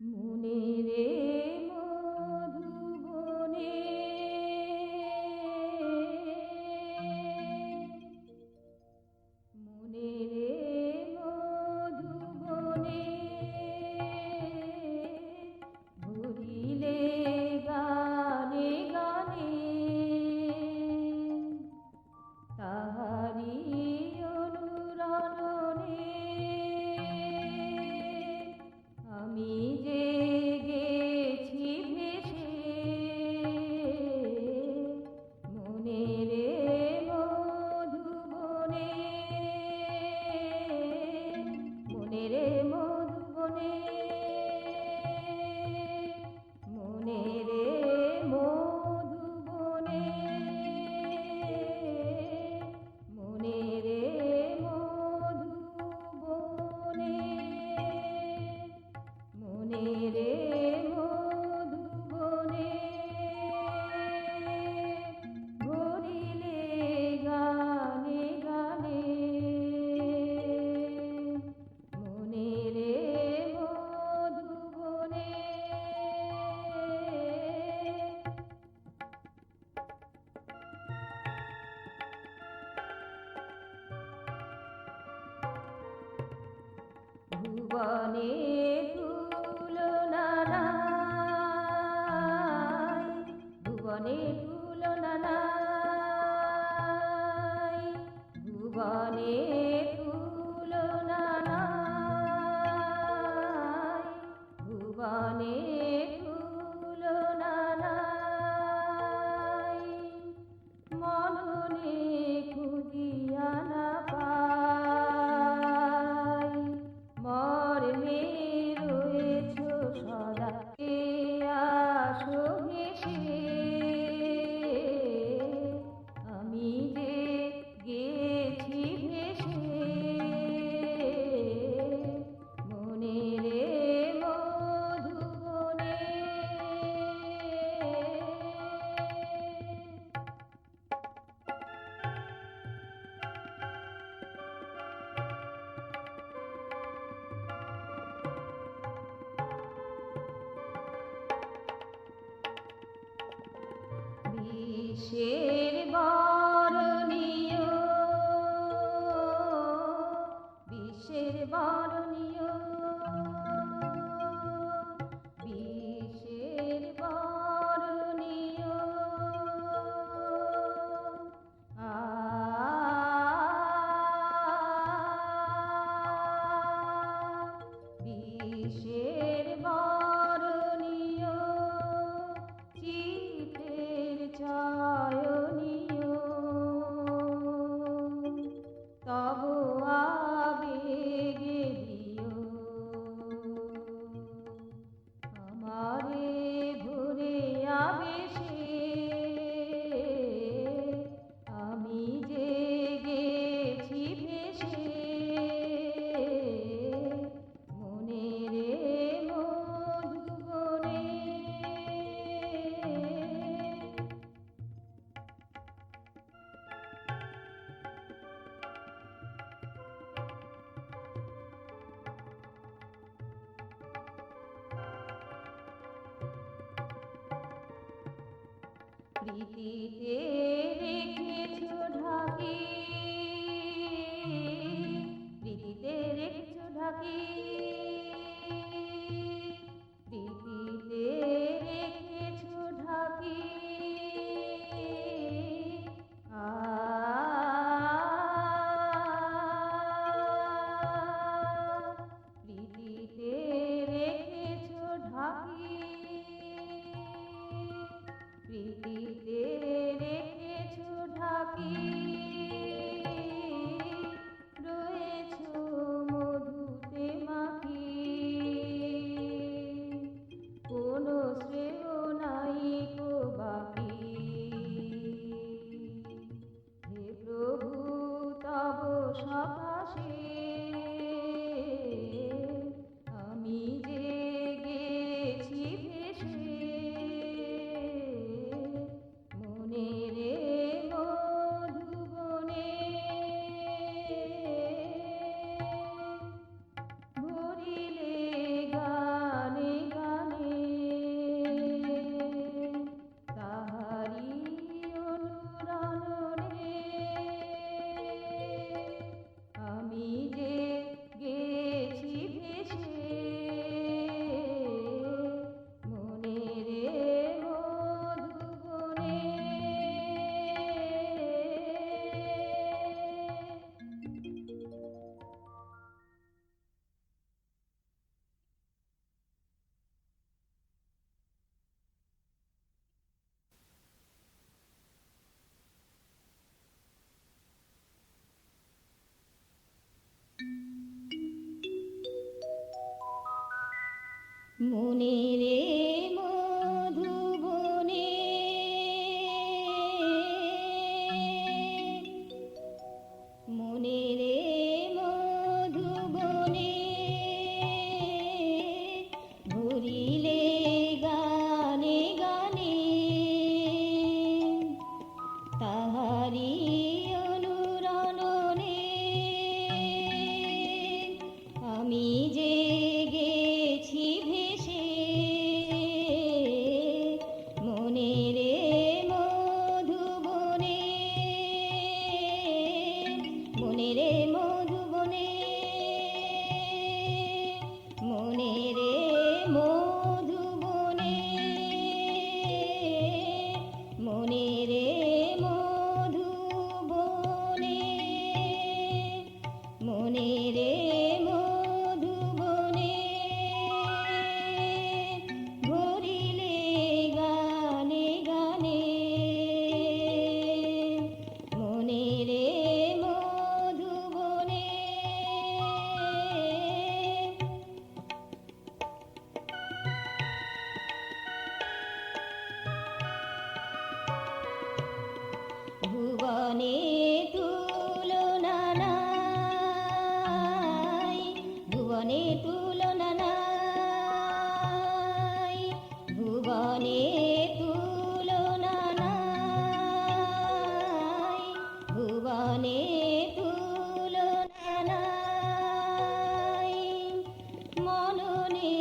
মনে রে মধুবনে মনে রে মধুবনে ঘুরিলে গানে গানে তাহারি অনুরণনে আমি জেগেছি ভেসে মনে রে মধুবনে মনে রে মধুবনে মনে রে মধুবনে মনে রে মধুবনে মনে রে মধুবনে ঘুরিলে গানে গানে মনে রে মধুবনে ভুবনে তুলনা নাই ভুবনে তুলনা নাই ভুবনে তুলনা নাই ভুবনে তুলনা নাই মননে খুঁজিয়া না পাই মর্মে রয়েছ সদা কে আসো হেসে আমি যে গেছি ভেসে মনে রে মধুবনে বিষের বরণীয় বিষের বরণীয় বিষের বরণীয় বিষের বরণীয় চিতের চয়নীয় তব আবেগে দিও আমারে ভরে আবেশে আমি জেগেছি ভেসে মনে রে মধুবনে প্রীতিতে রেখেছ ঢাকি প্রীতিতে রেখেছ ঢাকি প্রীতিতে রেখেছ ঢাকি প্রীতিতে রেখেছ ঢাকি প্রীতিতে রেখেছ ঢাকি মনে রে মধুবনে মনে রে মধুবনে ভরিলে গানে গানে তাহারি অনুরণনে আমি যে গেছি ভেসে মনে রে মধুবনে মনে রে মধুবনে মনে রে মধুবনে মনে রে মধুবনে মনে রে মধুবনে ভরিলে গানে গানে মনে রে মধুবনে ভুবনে তুলনা নাই ভুবনে তুলনা নাই ভুবনে তুলনা নাই ভুবনে তুলনা নাই মননে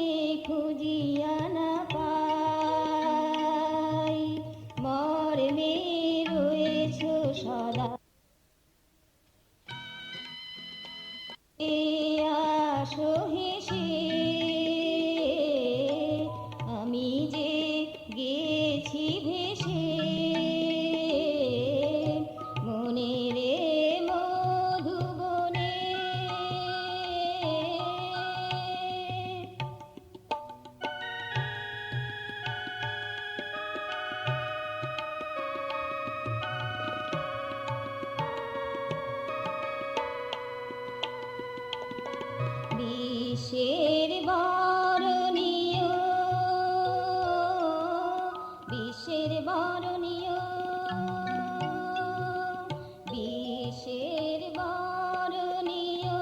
খুঁজিয়া না পাই মর্মে রয়েছ সদা আসো হেসে আমি যে গেছি ভেসে মনে রে মধুবনে বিশ্বের বরণীয় বিশ্বের বরণীয় বিশ্বের বরণীয়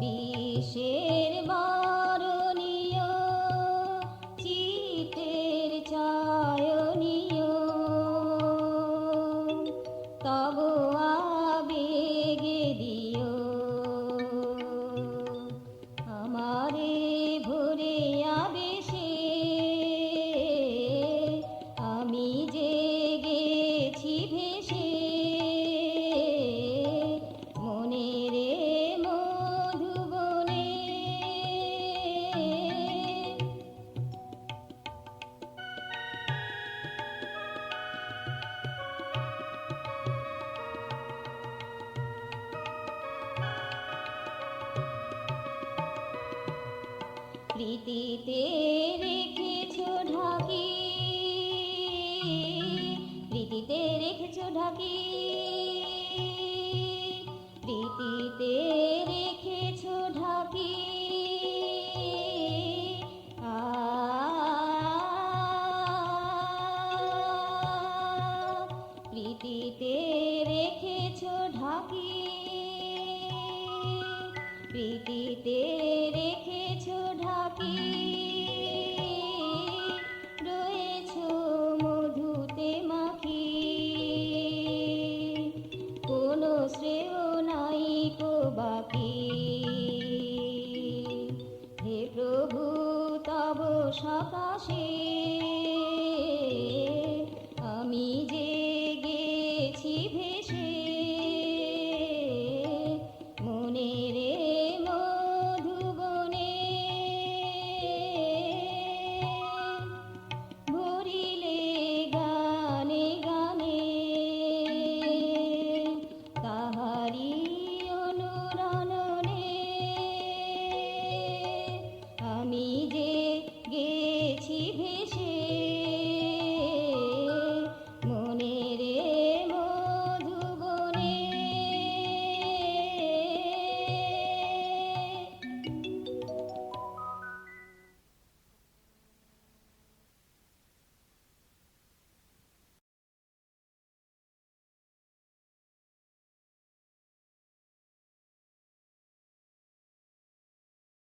বিশ্বের বরণীয় চিতের চয়নীয় তব আবেগে দিও আমারে ভরে আবেশে আমি যে গেছি ভেসে মনে রে মধুবনে প্রীতিতে রেখেছ ঢাকি প্রীতিতে রেখেছ ঢাকি প্রীতিতে রেখেছ ঢাকি প্রীতিতে রেখেছ ঢাকি প্রীতিতে রেখেছ ঢাকি